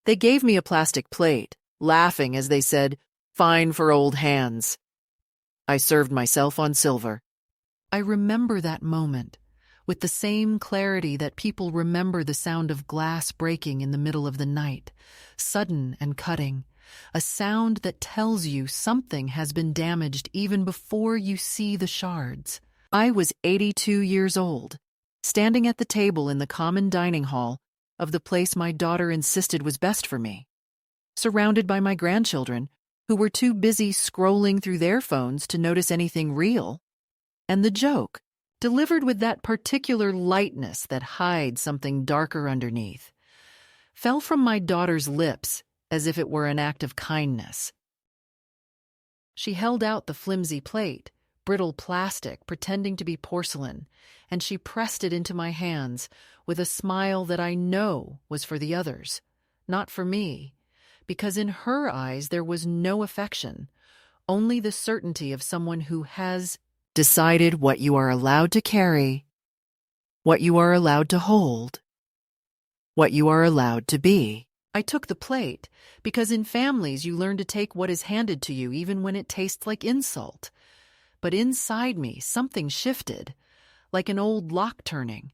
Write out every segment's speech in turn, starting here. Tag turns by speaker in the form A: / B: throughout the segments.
A: They gave me a plastic plate, laughing as they said, "Fine for old hands." I served myself on silver. I remember that moment with the same clarity that people remember the sound of glass breaking in the middle of the night, sudden and cutting, a sound that tells you something has been damaged even before you see the shards. I was 82 years old, standing at the table in the common dining hall of the place my daughter insisted was best for me, surrounded by my grandchildren who were too busy scrolling through their phones to notice anything real. And the joke, delivered with that particular lightness that hides something darker underneath, fell from my daughter's lips as if it were an act of kindness. She held out the flimsy plate, brittle plastic pretending to be porcelain, and she pressed it into my hands with a smile that I know was for the others, not for me, because in her eyes there was no affection, only the certainty of someone who has decided what you are allowed to carry, what you are allowed to hold, what you are allowed to be. I took the plate because in families you learn to take what is handed to you even when it tastes like insult. But inside me something shifted, like an old lock turning,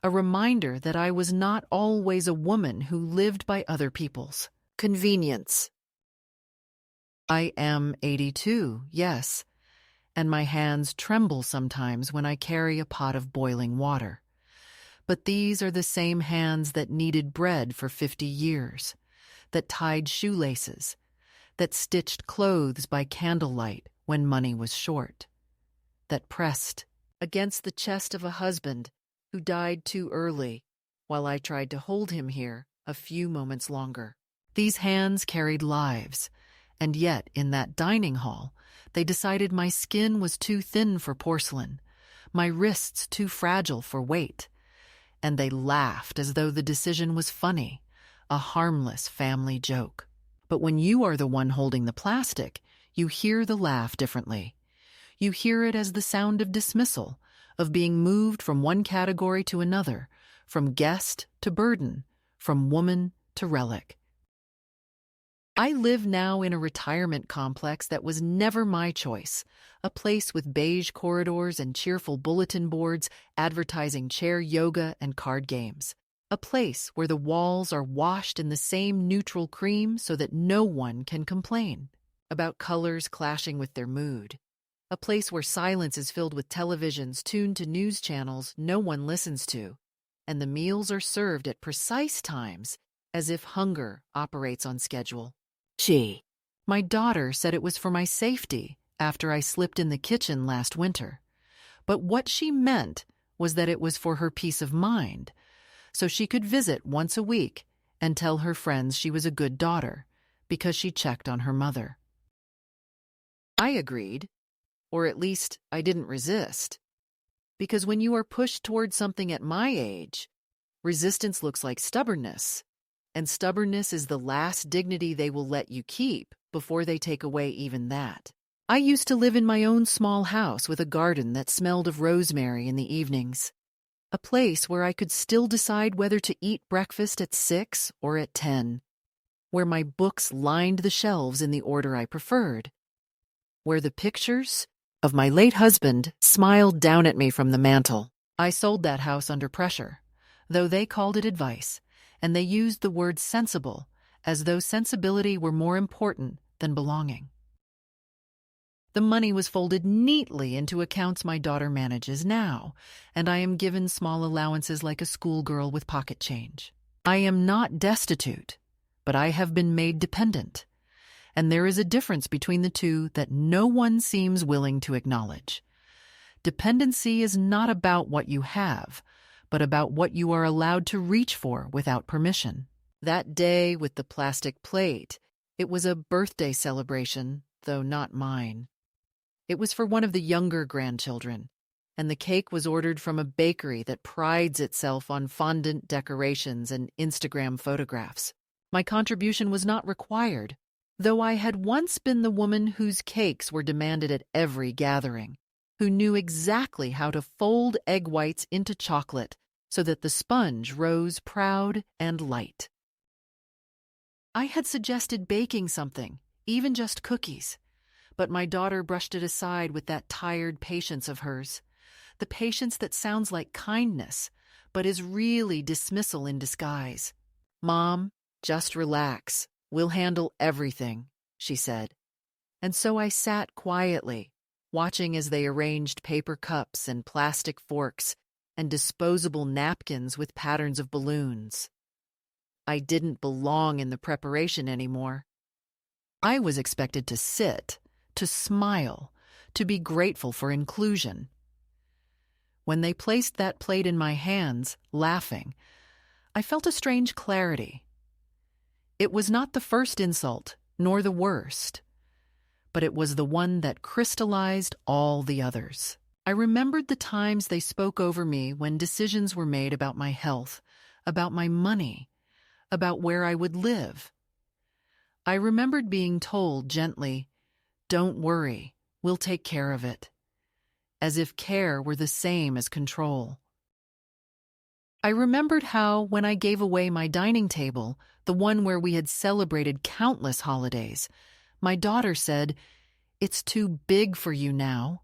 A: a reminder that I was not always a woman who lived by other people's convenience. I am 82, yes, and my hands tremble sometimes when I carry a pot of boiling water. But these are the same hands that kneaded bread for 50 years, that tied shoelaces, that stitched clothes by candlelight when money was short, that pressed against the chest of a husband who died too early while I tried to hold him here a few moments longer. These hands carried lives, and yet in that dining hall, they decided my skin was too thin for porcelain, my wrists too fragile for weight, and they laughed as though the decision was funny, a harmless family joke. But when you are the one holding the plastic, you hear the laugh differently. You hear it as the sound of dismissal, of being moved from one category to another, from guest to burden, from woman to relic. I live now in a retirement complex that was never my choice, a place with beige corridors and cheerful bulletin boards advertising chair yoga and card games. A place where the walls are washed in the same neutral cream so that no one can complain about colors clashing with their mood. A place where silence is filled with televisions tuned to news channels no one listens to, and the meals are served at precise times as if hunger operates on schedule. My daughter said it was for my safety after I slipped in the kitchen last winter, but what she meant was that it was for her peace of mind, so she could visit once a week and tell her friends she was a good daughter because she checked on her mother. I agreed, or at least I didn't resist, because when you are pushed towards something at my age, resistance looks like stubbornness. And stubbornness is the last dignity they will let you keep before they take away even that. I used to live in my own small house with a garden that smelled of rosemary in the evenings, a place where I could still decide whether to eat breakfast at 6 or at 10, where my books lined the shelves in the order I preferred, where the pictures of my late husband smiled down at me from the mantel. I sold that house under pressure, though they called it advice, and they used the word sensible as though sensibility were more important than belonging. The money was folded neatly into accounts my daughter manages now, and I am given small allowances like a schoolgirl with pocket change. I am not destitute, but I have been made dependent, and there is a difference between the two that no one seems willing to acknowledge. Dependency is not about what you have, but about what you are allowed to reach for without permission. That day with the plastic plate, it was a birthday celebration, though not mine. It was for one of the younger grandchildren, and the cake was ordered from a bakery that prides itself on fondant decorations and Instagram photographs. My contribution was not required, though I had once been the woman whose cakes were demanded at every gathering, who knew exactly how to fold egg whites into chocolate so that the sponge rose proud and light. I had suggested baking something, even just cookies, but my daughter brushed it aside with that tired patience of hers, the patience that sounds like kindness, but is really dismissal in disguise. "Mom, just relax. We'll handle everything," she said. And so I sat quietly, watching as they arranged paper cups and plastic forks and disposable napkins with patterns of balloons. I didn't belong in the preparation anymore. I was expected to sit, to smile, to be grateful for inclusion. When they placed that plate in my hands, laughing, I felt a strange clarity. It was not the first insult, nor the worst, but it was the one that crystallized all the others. I remembered the times they spoke over me when decisions were made about my health, about my money, about where I would live. I remembered being told gently, "Don't worry, we'll take care of it," as if care were the same as control. I remembered how, when I gave away my dining table, the one where we had celebrated countless holidays, my daughter said, "It's too big for you now,"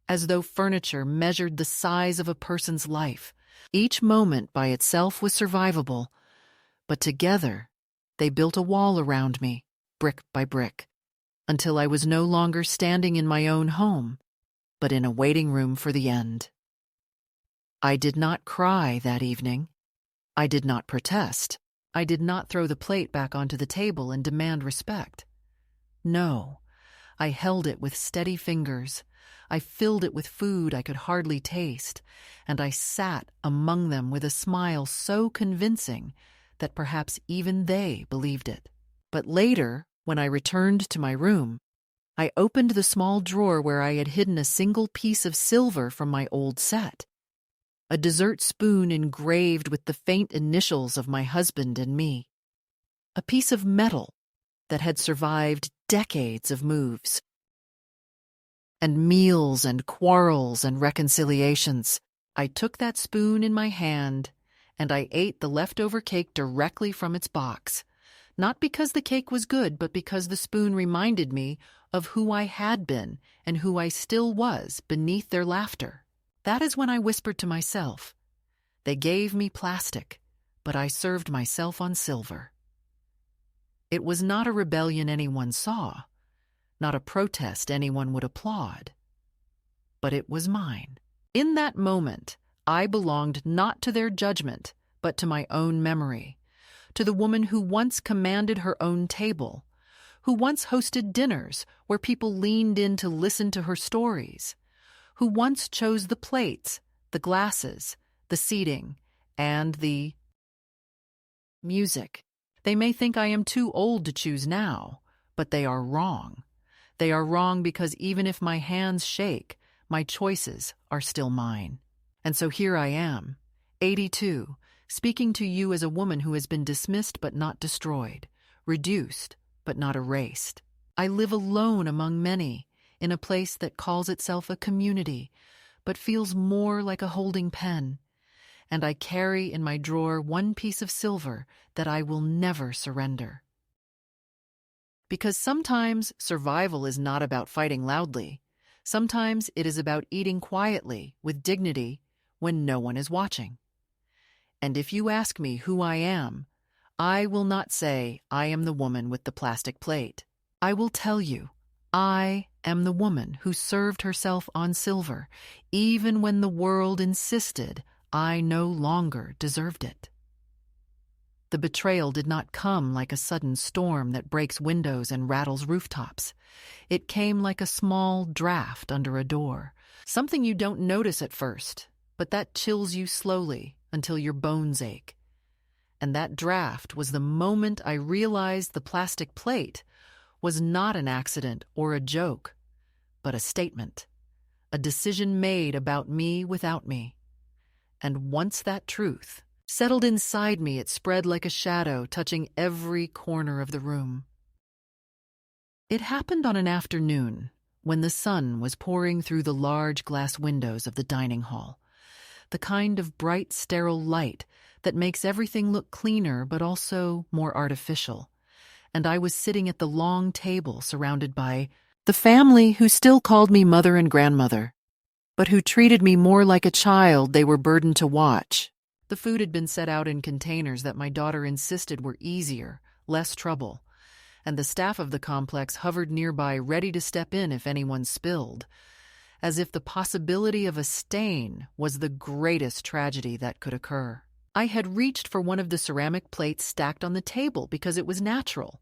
A: as though furniture measured the size of a person's life. Each moment by itself was survivable, but together they built a wall around me, brick by brick, until I was no longer standing in my own home, but in a waiting room for the end. I did not cry that evening. I did not protest. I did not throw the plate back onto the table and demand respect. No, I held it with steady fingers. I filled it with food I could hardly taste, and I sat among them with a smile so convincing that perhaps even they believed it. But later, when I returned to my room, I opened the small drawer where I had hidden a single piece of silver from my old set, a dessert spoon engraved with the faint initials of my husband and me, a piece of metal that had survived decades of moves, and meals and quarrels and reconciliations. I took that spoon in my hand, and I ate the leftover cake directly from its box, not because the cake was good, but because the spoon reminded me of who I had been and who I still was beneath their laughter. That is when I whispered to myself, "They gave me plastic, but I served myself on silver." It was not a rebellion anyone saw, not a protest anyone would applaud, but it was mine. In that moment, I belonged not to their judgment, but to my own memory, to the woman who once commanded her own table, who once hosted dinners where people leaned in to listen to her stories, who once chose the plates, the glasses, the seating, and the music. They may think I am too old to choose now, but they are wrong. They are wrong because even if my hands shake, my choices are still mine. And so here I am, 82, speaking to you as a woman who has been dismissed but not destroyed, reduced but not erased. I live alone among many, in a place that calls itself a community, but feels more like a holding pen. And I carry in my drawer one piece of silver that I will never surrender. Because sometimes survival is not about fighting loudly. Sometimes it is about eating quietly, with dignity, when no one is watching. And if you ask me who I am, I will not say I am the woman with the plastic plate. I will tell you, I am the woman who served herself on silver, even when the world insisted I no longer deserved it. The betrayal did not come like a sudden storm that breaks windows and rattles rooftops. It came like a small draft under a door, something you don't notice at first, but that chills you slowly until your bones ache. And that draft was the moment I realized the plastic plate was not an accident or a joke, but a statement, a decision made about me without me. And once that truth settled inside me, it spread like a shadow, touching every corner of the room. It happened on an afternoon when the sun was pouring through the large glass windows of the dining hall, the kind of bright, sterile light that makes everything look cleaner but also more artificial. and I was sitting at the long table surrounded by the family who still called me mother and grandmother, but who treated me more like a child they were burdened to watch. The food had been set out in containers that my daughter insisted were easier, less trouble, and the staff of the complex hovered nearby ready to step in if anyone spilled, as if the possibility of a stain was the greatest tragedy that could occur. I had reached for one of the ceramic plates stacked on the table because it was natural,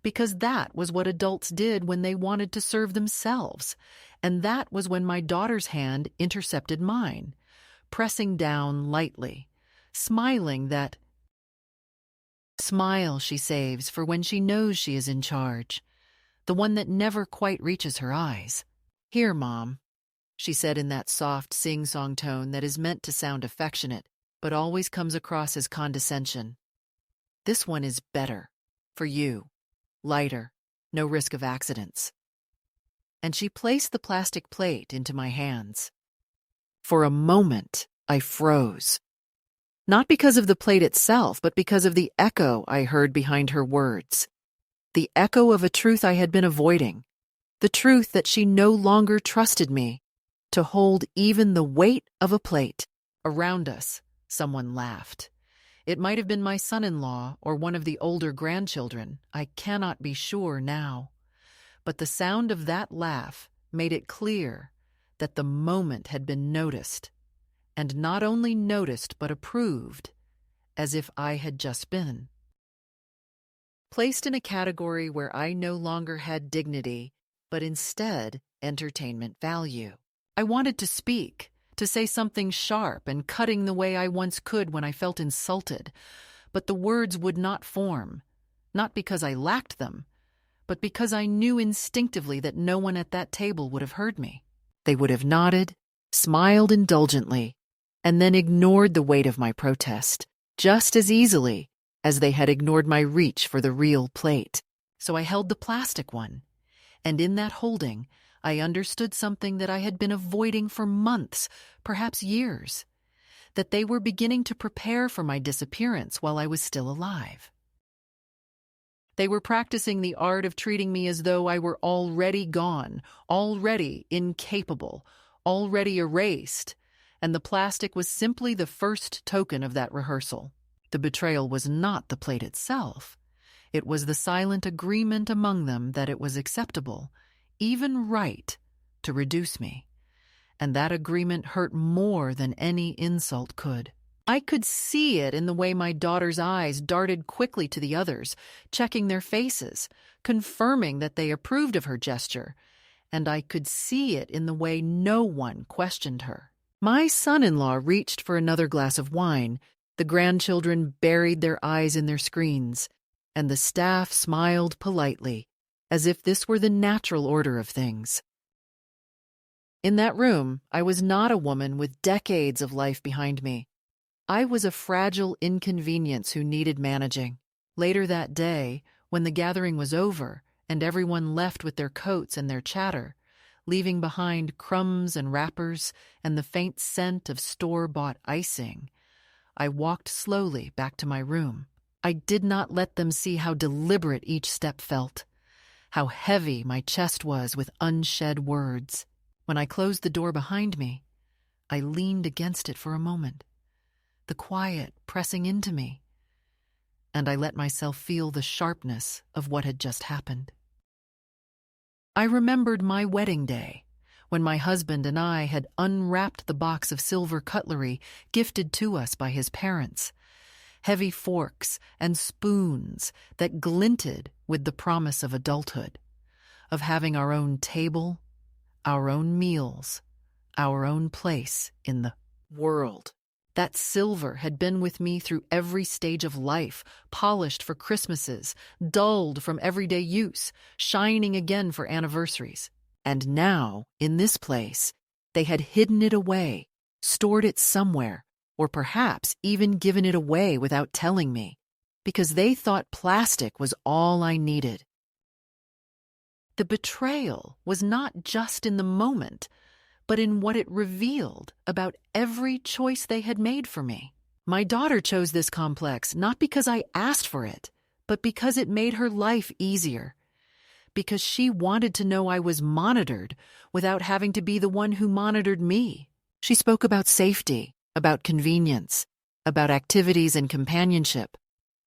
A: because that was what adults did when they wanted to serve themselves, and that was when my daughter's hand intercepted mine, pressing down lightly, smiling that smile she saves for when she knows she is in charge, the one that never quite reaches her eyes. "Here, Mom," she said in that soft sing-song tone that is meant to sound affectionate, but always comes across as condescension. "This one is better. For you. Lighter. No risk of accidents." And she placed the plastic plate into my hands. For a moment, I froze. Not because of the plate itself, but because of the echo I heard behind her words. The echo of a truth I had been avoiding. The truth that she no longer trusted me to hold even the weight of a plate. Around us, someone laughed. It might have been my son-in-law or one of the older grandchildren. I cannot be sure now. But the sound of that laugh made it clear that the moment had been noticed, and not only noticed but approved, as if I had just been. Placed in a category where I no longer had dignity, but instead entertainment value. I wanted to speak, to say something sharp and cutting the way I once could when I felt insulted, but the words would not form, not because I lacked them, but because I knew instinctively that no one at that table would have heard me. They would have nodded, smiled indulgently, and then ignored the weight of my protest, just as easily as they had ignored my reach for the real plate. So I held the plastic one, and in that holding, I understood something that I had been avoiding for months, perhaps years, that they were beginning to prepare for my disappearance while I was still alive. They were practicing the art of treating me as though I were already gone, already incapable, already erased, and the plastic was simply the first token of that rehearsal. The betrayal was not the plate itself. It was the silent agreement among them that it was acceptable, even right, to reduce me. And that agreement hurt more than any insult could. I could see it in the way my daughter's eyes darted quickly to the others, checking their faces, confirming that they approved of her gesture, and I could see it in the way no one questioned her. My son-in-law reached for another glass of wine, the grandchildren buried their eyes in their screens, and the staff smiled politely, as if this were the natural order of things. In that room, I was not a woman with decades of life behind me. I was a fragile inconvenience who needed managing. Later that day, when the gathering was over and everyone left with their coats and their chatter, leaving behind crumbs and wrappers and the faint scent of store-bought icing, I walked slowly back to my room. I did not let them see how deliberate each step felt, how heavy my chest was with unshed words. When I closed the door behind me, I leaned against it for a moment, the quiet pressing into me, and I let myself feel the sharpness of what had just happened. I remembered my wedding day, when my husband and I had unwrapped the box of silver cutlery gifted to us by his parents, heavy forks and spoons that glinted with the promise of adulthood, of having our own table, our own meals, our own place in the world. That silver had been with me through every stage of life, polished for Christmases, dulled from everyday use, shining again for anniversaries. And now, in this place, they had hidden it away, stored it somewhere, or perhaps even given it away without telling me, because they thought plastic was all I needed. The betrayal was not just in the moment, but in what it revealed about every choice they had made for me. My daughter chose this complex not because I asked for it, but because it made her life easier. Because she wanted to know I was monitored without having to be the one who monitored me. She spoke about safety, about convenience, about activities and companionship.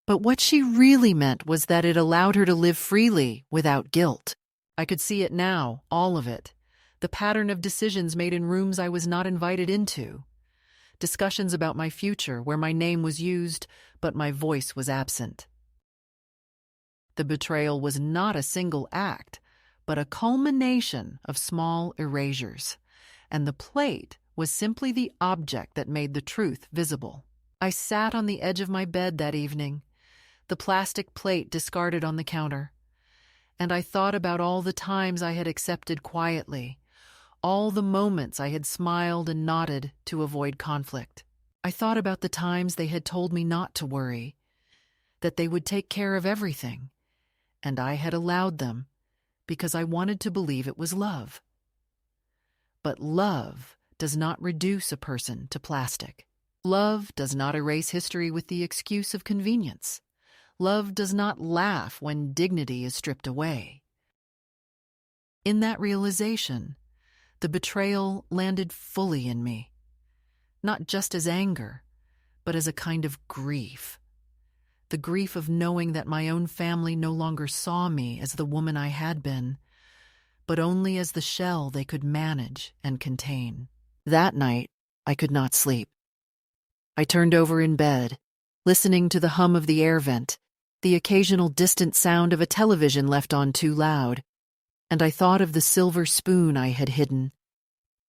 A: But what she really meant was that it allowed her to live freely without guilt. I could see it now, all of it. The pattern of decisions made in rooms I was not invited into. Discussions about my future where my name was used, but my voice was absent. The betrayal was not a single act, but a culmination of small erasures, and the plate was simply the object that made the truth visible. I sat on the edge of my bed that evening, the plastic plate discarded on the counter, and I thought about all the times I had accepted quietly, all the moments I had smiled and nodded to avoid conflict. I thought about the times they had told me not to worry, that they would take care of everything, and I had allowed them because I wanted to believe it was love. But love does not reduce a person to plastic. Love does not erase history with the excuse of convenience. Love does not laugh when dignity is stripped away. In that realization, the betrayal landed fully in me, not just as anger, but as a kind of grief. The grief of knowing that my own family no longer saw me as the woman I had been, but only as the shell they could manage and contain. That night, I could not sleep. I turned over in bed, listening to the hum of the air vent, the occasional distant sound of a television left on too loud, and I thought of the silver spoon I had hidden,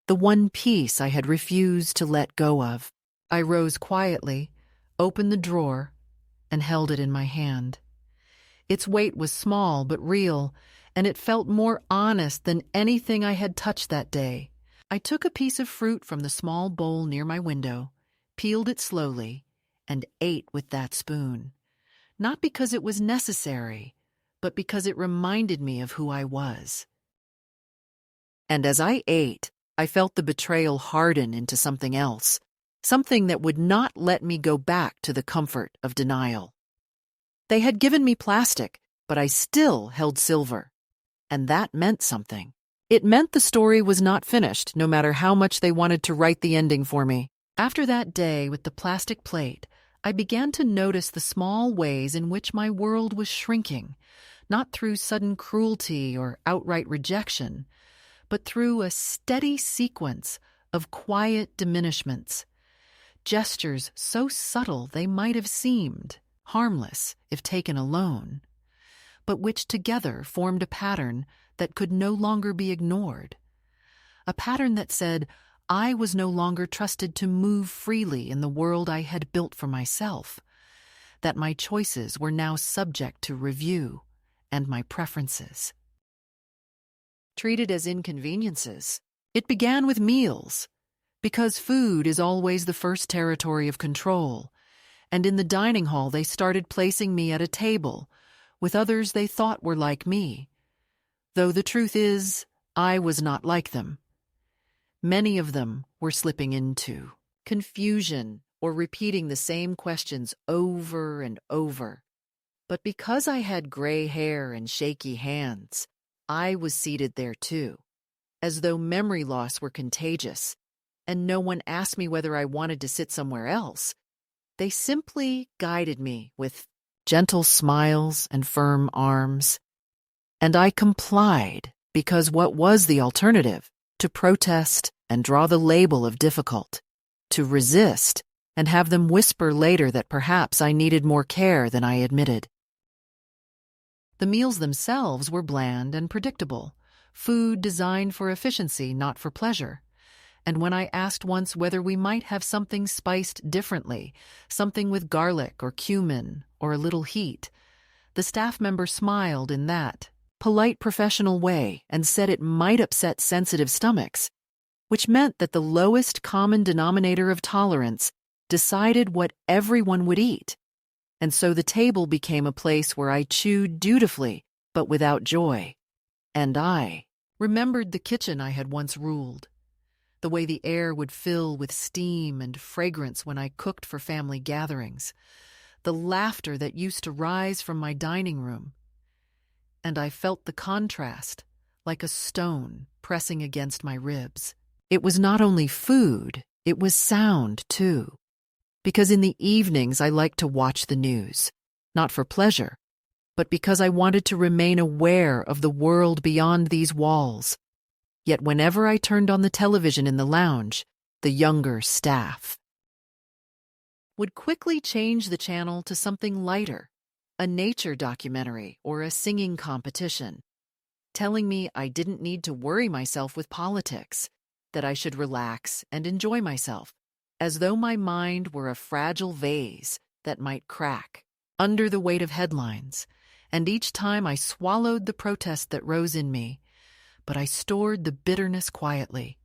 A: the one piece I had refused to let go of. I rose quietly, opened the drawer, and held it in my hand. Its weight was small but real, and it felt more honest than anything I had touched that day. I took a piece of fruit from the small bowl near my window, peeled it slowly, and ate with that spoon. Not because it was necessary, but because it reminded me of who I was. And as I ate, I felt the betrayal harden into something else, something that would not let me go back to the comfort of denial. They had given me plastic, but I still held silver, and that meant something. It meant the story was not finished, no matter how much they wanted to write the ending for me. After that day with the plastic plate, I began to notice the small ways in which my world was shrinking, not through sudden cruelty or outright rejection, but through a steady sequence of quiet diminishments, gestures so subtle they might have seemed harmless if taken alone, but which together formed a pattern that could no longer be ignored. A pattern that said I was no longer trusted to move freely in the world I had built for myself, that my choices were now subject to review and my preferences. Treated as inconveniences, it began with meals, because food is always the first territory of control, and in the dining hall they started placing me at a table with others they thought were like me, though the truth is, I was not like them. Many of them were slipping into confusion or repeating the same questions over and over. But because I had gray hair and shaky hands, I was seated there too, as though memory loss were contagious, and no one asked me whether I wanted to sit somewhere else. They simply guided me with gentle smiles and firm arms. And I complied because what was the alternative? To protest and draw the label of difficult, to resist and have them whisper later that perhaps I needed more care than I admitted. The meals themselves were bland and predictable, food designed for efficiency, not for pleasure. And when I asked once whether we might have something spiced differently, something with garlic or cumin or a little heat, the staff member smiled in that polite professional way and said it might upset sensitive stomachs, which meant that the lowest common denominator of tolerance decided what everyone would eat. And so the table became a place where I chewed dutifully, but without joy. And I remembered the kitchen I had once ruled, the way the air would fill with steam and fragrance when I cooked for family gatherings, the laughter that used to rise from my dining room, and I felt the contrast like a stone pressing against my ribs. It was not only food, it was sound too, because in the evenings I liked to watch the news, not for pleasure, but because I wanted to remain aware of the world beyond these walls. Yet whenever I turned on the television in the lounge, the younger staff would quickly change the channel to something lighter, a nature documentary or a singing competition, telling me I didn't need to worry myself with politics, that I should relax and enjoy myself, as though my mind were a fragile vase that might crack under the weight of headlines. And each time I swallowed the protest that rose in me, but I stored the bitterness quietly.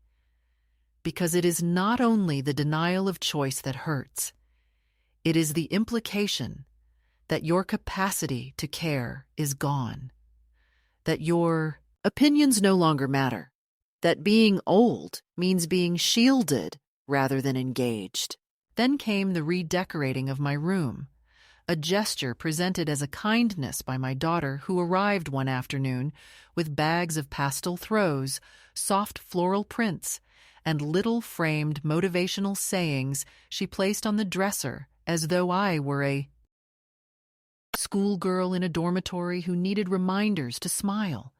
A: Because it is not only the denial of choice that hurts, it is the implication that your capacity to care is gone, that your opinions no longer matter, that being old means being shielded rather than engaged. Then came the redecorating of my room, a gesture presented as a kindness by my daughter, who arrived one afternoon with bags of pastel throws, soft floral prints, and little framed motivational sayings she placed on the dresser as though I were a schoolgirl in a dormitory who needed reminders to smile.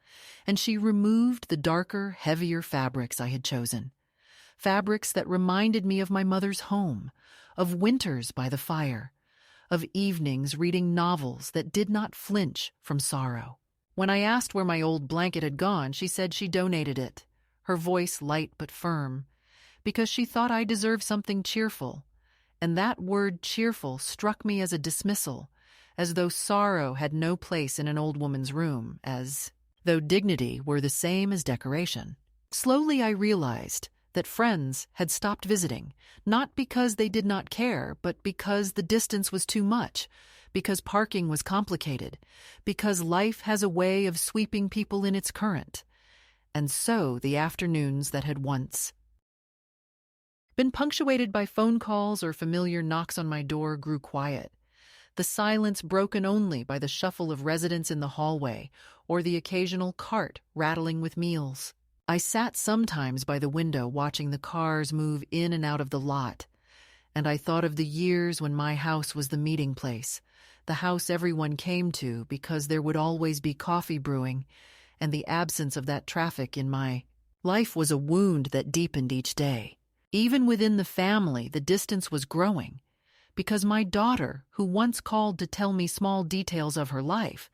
A: And she removed the darker, heavier fabrics I had chosen, fabrics that reminded me of my mother's home, of winters by the fire, of evenings reading novels that did not flinch from sorrow. When I asked where my old blanket had gone, she said she donated it, her voice light but firm, because she thought I deserved something cheerful. And that word cheerful struck me as a dismissal, as though sorrow had no place in an old woman's room, as though dignity were the same as decoration. Slowly I realized that friends had stopped visiting, not because they did not care, but because the distance was too much, because parking was complicated, because life has a way of sweeping people in its current. And so the afternoons that had once been punctuated by phone calls or familiar knocks on my door grew quiet, the silence broken only by the shuffle of residents in the hallway or the occasional cart rattling with meals. I sat sometimes by the window watching the cars move in and out of the lot, and I thought of the years when my house was the meeting place, the house everyone came to because there would always be coffee brewing, and the absence of that traffic in my life was a wound that deepened each day. Even within the family, the distance was growing, because my daughter, who once called to tell me small details of her life,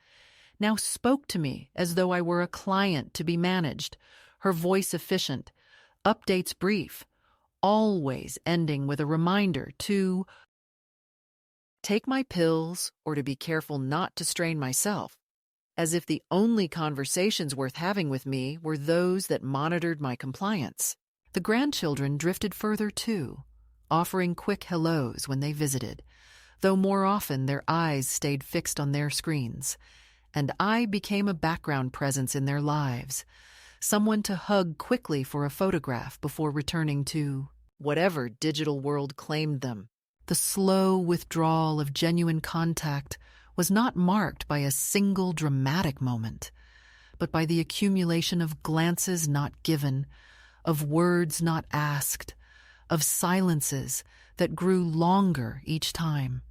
A: now spoke to me as though I were a client to be managed, her voice efficient, updates brief, always ending with a reminder to take my pills or to be careful not to strain myself, as if the only conversations worth having with me were those that monitored my compliance. The grandchildren drifted further too, offering quick hellos when they visited, though more often their eyes stayed fixed on their screens, and I became a background presence in their lives, someone to hug quickly for a photograph before returning to whatever digital world claimed them. The slow withdrawal of genuine contact was not marked by a single dramatic moment, but by the accumulation of glances not given, of words not asked, of silences that grew longer each time.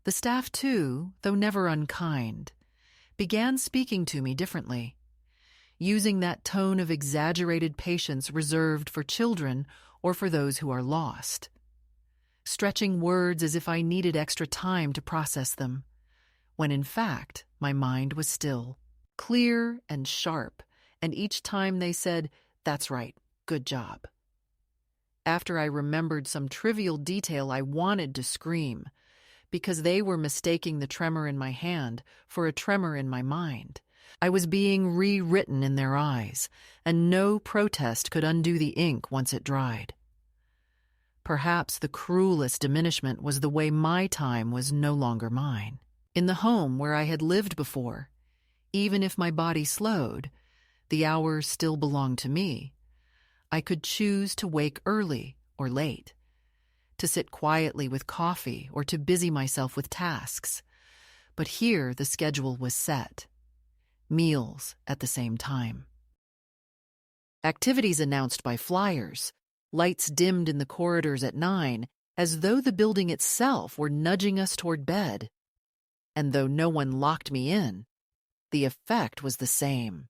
A: The staff, too, though never unkind, began speaking to me differently, using that tone of exaggerated patience reserved for children or for those who are lost, stretching words as if I needed extra time to process them, when in fact my mind was still, clear and sharp, and each time they said, "That's right, good job." After I remembered some trivial detail, I wanted to scream, because they were mistaking the tremor in my hand for a tremor in my mind. I was being rewritten in their eyes, and no protest could undo the ink once it dried. Perhaps the cruelest diminishment was the way my time was no longer mine. In the home where I had lived before, even if my body slowed, the hours still belonged to me. I could choose to wake early or late, to sit quietly with coffee, or to busy myself with tasks. But here the schedule was set. Meals at the same time. Activities announced by flyers. Lights dimmed in the corridors at 9, as though the building itself were nudging us toward bed. And though no one locked me in, the effect was the same.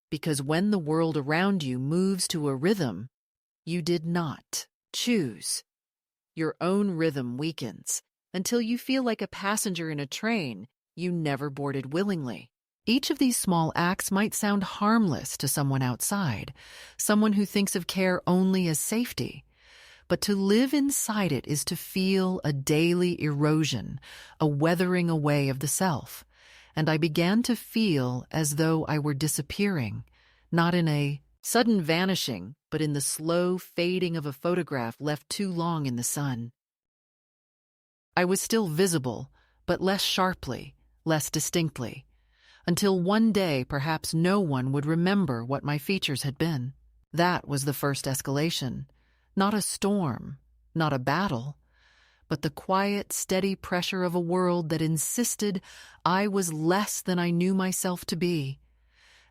A: Because when the world around you moves to a rhythm, you did not choose. Your own rhythm weakens until you feel like a passenger in a train you never boarded willingly. Each of these small acts might sound harmless to someone outside, someone who thinks of care only as safety. But to live inside it is to feel a daily erosion, a weathering away of the self. And I began to feel as though I were disappearing, not in a sudden vanishing, but in the slow fading of a photograph left too long in the sun. I was still visible, but less sharply, less distinctly, until one day perhaps no one would remember what my features had been. That was the first escalation. Not a storm, not a battle, but the quiet, steady pressure of a world that insisted I was less than I knew myself to be.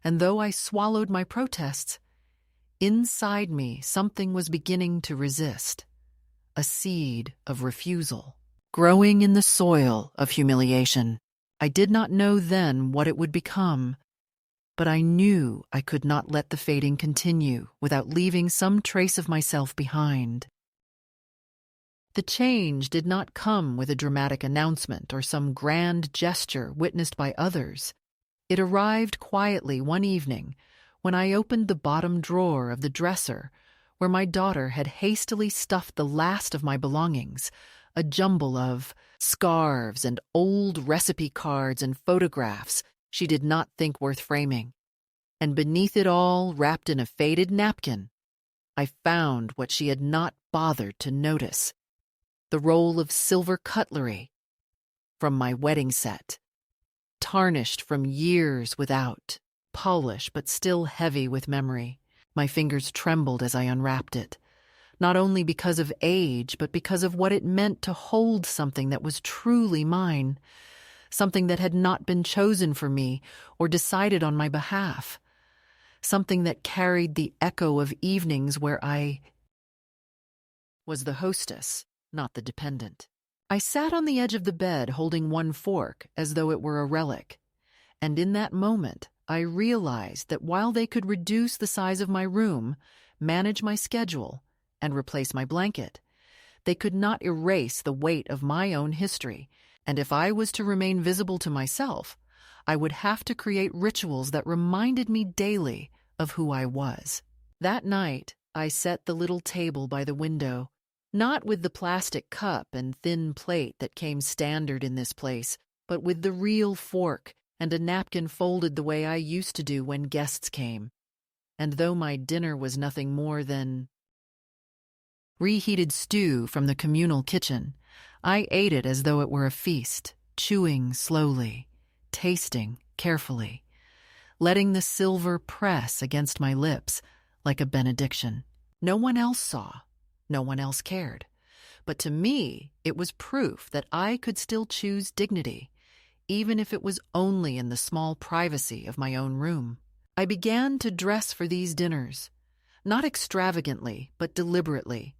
A: And though I swallowed my protests, inside me something was beginning to resist, a seed of refusal, growing in the soil of humiliation. I did not know then what it would become, but I knew I could not let the fading continue without leaving some trace of myself behind. The change did not come with a dramatic announcement or some grand gesture witnessed by others. It arrived quietly one evening when I opened the bottom drawer of the dresser where my daughter had hastily stuffed the last of my belongings, a jumble of scarves and old recipe cards and photographs she did not think worth framing. And beneath it all, wrapped in a faded napkin, I found what she had not bothered to notice: the roll of silver cutlery from my wedding set, tarnished from years without polish but still heavy with memory. My fingers trembled as I unwrapped it, not only because of age, but because of what it meant to hold something that was truly mine, something that had not been chosen for me or decided on my behalf, something that carried the echo of evenings where I was the hostess, not the dependent. I sat on the edge of the bed holding one fork as though it were a relic, and in that moment I realized that while they could reduce the size of my room, manage my schedule, and replace my blanket, they could not erase the weight of my own history, and if I was to remain visible to myself, I would have to create rituals that reminded me daily of who I was. That night, I set the little table by the window, not with the plastic cup and thin plate that came standard in this place, but with the real fork and a napkin folded the way I used to do when guests came. And though my dinner was nothing more than reheated stew from the communal kitchen, I ate it as though it were a feast, chewing slowly, tasting carefully, letting the silver press against my lips like a benediction. No one else saw, no one else cared, but to me it was proof that I could still choose dignity, even if it was only in the small privacy of my own room. I began to dress for these dinners, not extravagantly, but deliberately,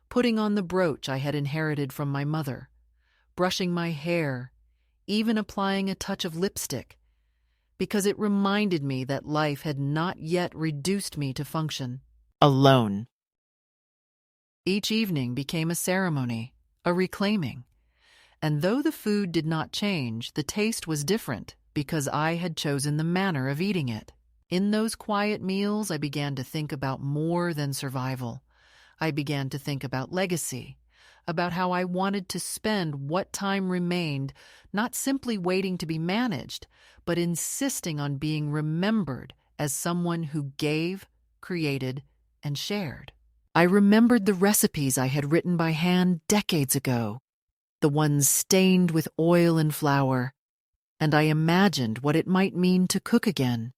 A: putting on the brooch I had inherited from my mother, brushing my hair, even applying a touch of lipstick, because it reminded me that life had not yet reduced me to function alone. Each evening became a ceremony, a reclaiming, and though the food did not change, the taste was different because I had chosen the manner of eating it. In those quiet meals, I began to think about more than survival. I began to think about legacy, about how I wanted to spend what time remained, not simply waiting to be managed, but insisting on being remembered as someone who gave, created, and shared. I remembered the recipes I had written by hand decades ago, the ones stained with oil and flour, and I imagined what it might mean to cook again,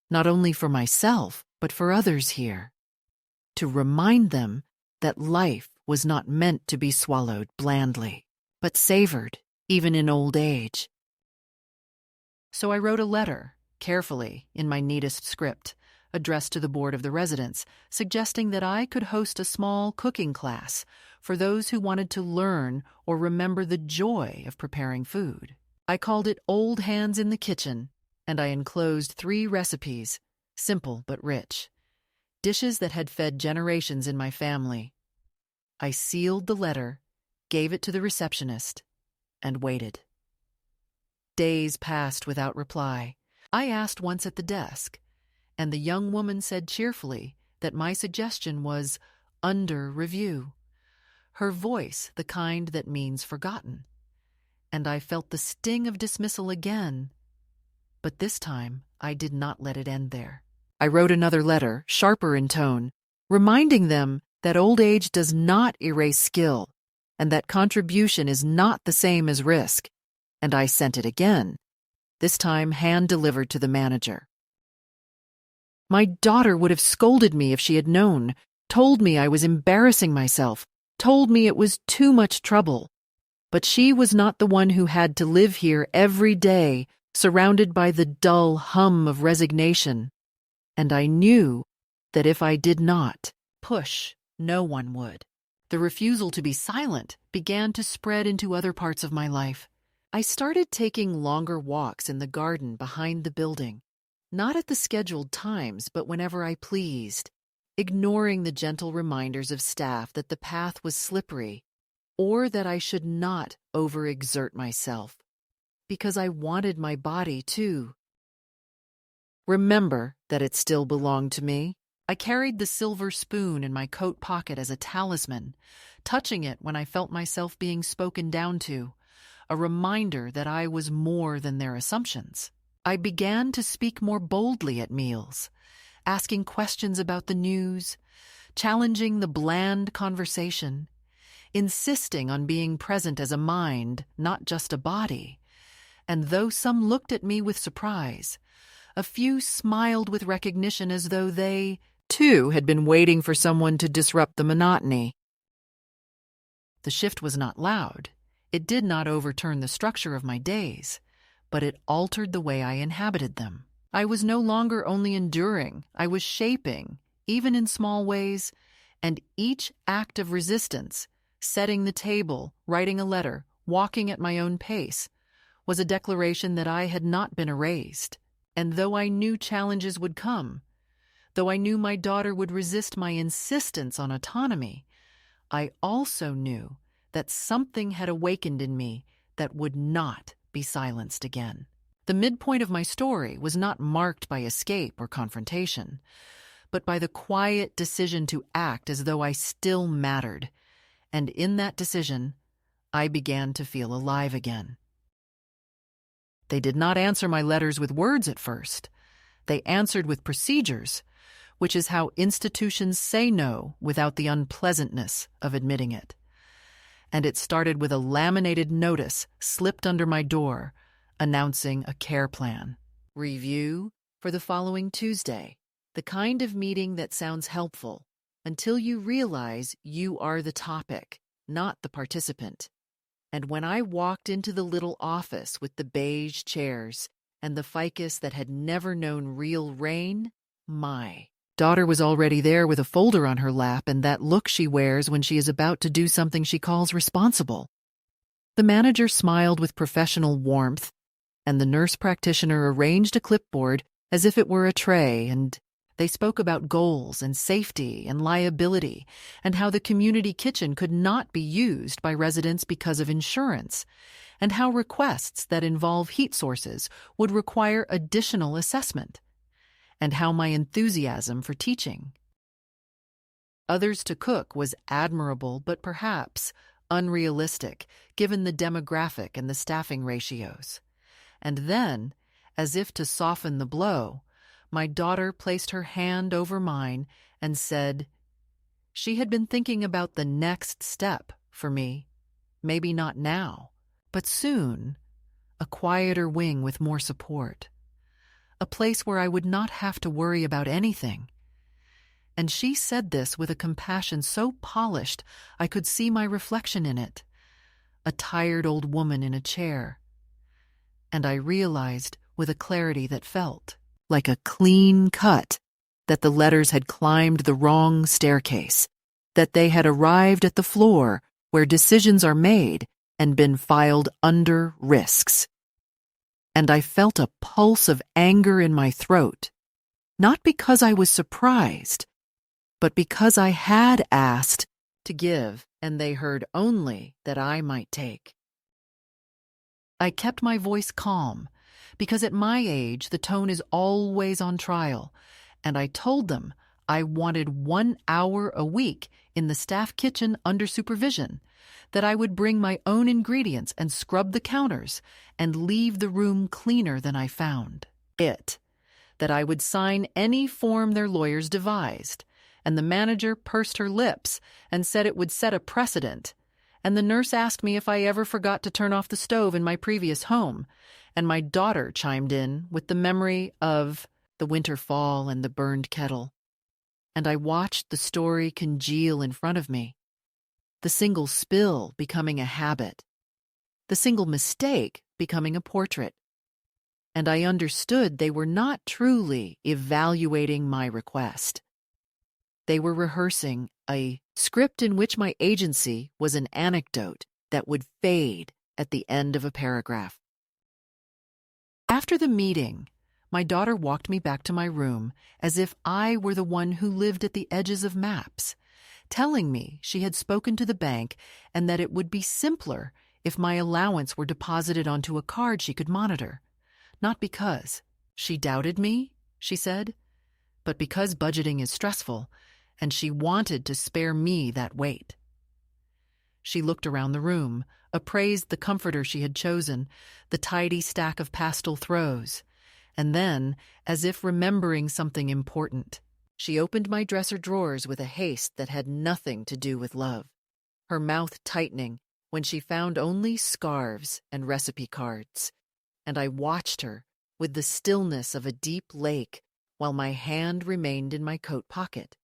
A: not only for myself, but for others here, to remind them that life was not meant to be swallowed blandly, but savored, even in old age. So I wrote a letter, carefully, in my neatest script, addressed to the board of the residence, suggesting that I could host a small cooking class for those who wanted to learn or remember the joy of preparing food. I called it Old Hands in the Kitchen, and I enclosed 3 recipes, simple but rich, dishes that had fed generations in my family. I sealed the letter, gave it to the receptionist, and waited. Days passed without reply. I asked once at the desk, and the young woman said cheerfully that my suggestion was under review, her voice the kind that means forgotten. And I felt the sting of dismissal again, but this time I did not let it end there. I wrote another letter, sharper in tone, reminding them that old age does not erase skill, and that contribution is not the same as risk, and I sent it again, this time hand-delivered to the manager. My daughter would have scolded me if she had known, told me I was embarrassing myself, told me it was too much trouble. But she was not the one who had to live here every day, surrounded by the dull hum of resignation. And I knew that if I did not push, no one would. The refusal to be silent began to spread into other parts of my life. I started taking longer walks in the garden behind the building, not at the scheduled times, but whenever I pleased, ignoring the gentle reminders of staff that the path was slippery or that I should not overexert myself, because I wanted my body to remember that it still belonged to me. I carried the silver spoon in my coat pocket as a talisman, touching it when I felt myself being spoken down to, a reminder that I was more than their assumptions. I began to speak more boldly at meals, asking questions about the news, challenging the bland conversation, insisting on being present as a mind, not just a body. And though some looked at me with surprise, a few smiled with recognition as though they, too, had been waiting for someone to disrupt the monotony. The shift was not loud. It did not overturn the structure of my days, but it altered the way I inhabited them. I was no longer only enduring, I was shaping, even in small ways, and each act of resistance, setting the table, writing a letter, walking at my own pace, was a declaration that I had not been erased. And though I knew challenges would come, though I knew my daughter would resist my insistence on autonomy, I also knew that something had awakened in me that would not be silenced again. The midpoint of my story was not marked by escape or confrontation, but by the quiet decision to act as though I still mattered. And in that decision, I began to feel alive again. They did not answer my letters with words at first. They answered with procedures, which is how institutions say no without the unpleasantness of admitting it. And it started with a laminated notice slipped under my door, announcing a care plan. Review for the following Tuesday. The kind of meeting that sounds helpful until you realize you are the topic, not the participant. And when I walked into the little office with the beige chairs and the ficus that had never known real rain, my daughter was already there with a folder on her lap and that look she wears when she is about to do something she calls responsible. The manager smiled with professional warmth, and the nurse practitioner arranged a clipboard as if it were a tray, and they spoke about goals and safety and liability and how the community kitchen could not be used by residents because of insurance, and how requests that involve heat sources would require additional assessment, and how my enthusiasm for teaching others to cook was admirable but perhaps unrealistic given the demographic and the staffing ratios. And then, as if to soften the blow, my daughter placed her hand over mine and said she had been thinking about the next step for me, maybe not now, but soon, a quieter wing with more support, a place where I would not have to worry about anything. And she said this with a compassion so polished I could see my reflection in it, a tired old woman in a chair. And I realized with a clarity that felt like a clean cut that the letters had climbed the wrong staircase, that they had arrived at the floor where decisions are made and been filed under risks. And I felt a pulse of anger in my throat, not because I was surprised, but because I had asked to give and they heard only that I might take. I kept my voice calm, because at my age the tone is always on trial, and I told them I wanted 1 hour a week in the staff kitchen under supervision, that I would bring my own ingredients and scrub the counters and leave the room cleaner than I found it, that I would sign any form their lawyers devised, and the manager pursed her lips and said it would set a precedent, and the nurse asked me if I ever forgot to turn off the stove in my previous home, and my daughter chimed in with the memory of the winter fall and the burned kettle. And I watched the story congeal in front of me, the single spill becoming a habit, the single mistake becoming a portrait. And I understood they were not truly evaluating my request. They were rehearsing a script in which my agency was an anecdote that would fade at the end of a paragraph. After the meeting, my daughter walked me back to my room as if I were the one who lived at the edges of maps, telling me she had spoken to the bank and that it would be simpler if my allowance were deposited onto a card she could monitor. Not because she doubted me, she said, but because budgeting is stressful, and she wanted to spare me that weight. She looked around the room, appraised the comforter she had chosen, the tidy stack of pastel throws, and then, as if remembering something important, she opened my dresser drawers with a haste that had nothing to do with love, her mouth tightening when she found only scarves and recipe cards, and I watched her with the stillness of a deep lake while my hand remained in my coat pocket,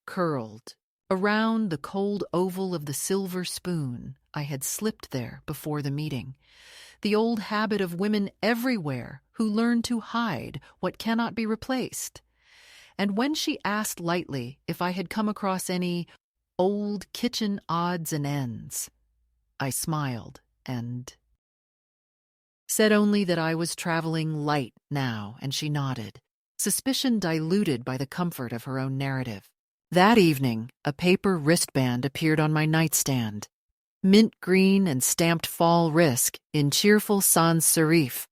A: curled around the cold oval of the silver spoon I had slipped there before the meeting, the old habit of women everywhere who learn to hide what cannot be replaced. And when she asked lightly if I had come across any old kitchen odds and ends, I smiled and said only that I was traveling light now, and she nodded, suspicion diluted by the comfort of her own narrative. That evening, a paper wristband appeared on my nightstand, mint green and stamped fall risk in cheerful sans serif.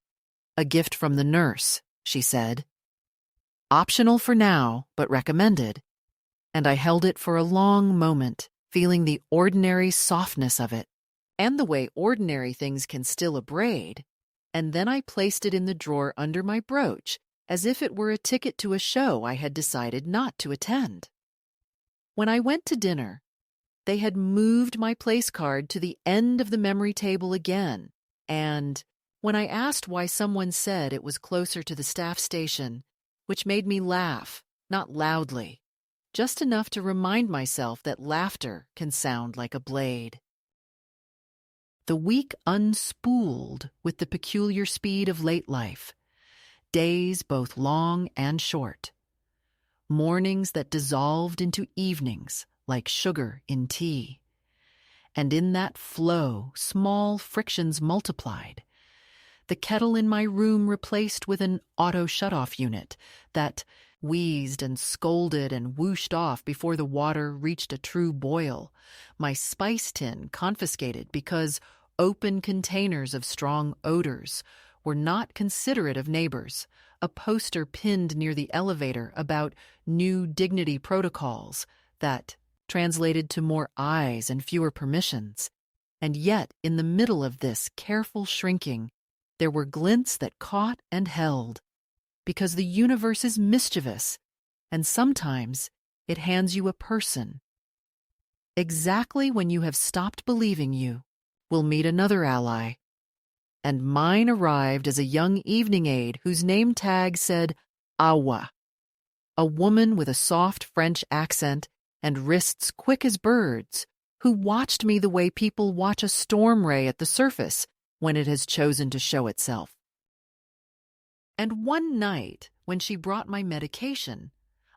A: A gift from the nurse, she said. Optional for now, but recommended. And I held it for a long moment, feeling the ordinary softness of it, and the way ordinary things can still abrade. And then I placed it in the drawer under my brooch, as if it were a ticket to a show I had decided not to attend. When I went to dinner, they had moved my place card to the end of the memory table again, and when I asked why, someone said it was closer to the staff station, which made me laugh, not loudly, just enough to remind myself that laughter can sound like a blade. The week unspooled with the peculiar speed of late life, days both long and short, mornings that dissolved into evenings like sugar in tea. And in that flow, small frictions multiplied. The kettle in my room replaced with an auto shutoff unit that wheezed and scolded and whooshed off before the water reached a true boil. My spice tin confiscated because open containers of strong odors were not considerate of neighbors. A poster pinned near the elevator about new dignity protocols that translated to more eyes and fewer permissions. And yet, in the middle of this careful shrinking, there were glints that caught and held, because the universe is mischievous, and sometimes it hands you a person. Exactly when you have stopped believing you will meet another ally. And mine arrived as a young evening aide whose name tag said Awa, a woman with a soft French accent and wrists quick as birds, who watched me the way people watch a storm ray at the surface when it has chosen to show itself. And one night, when she brought my medication,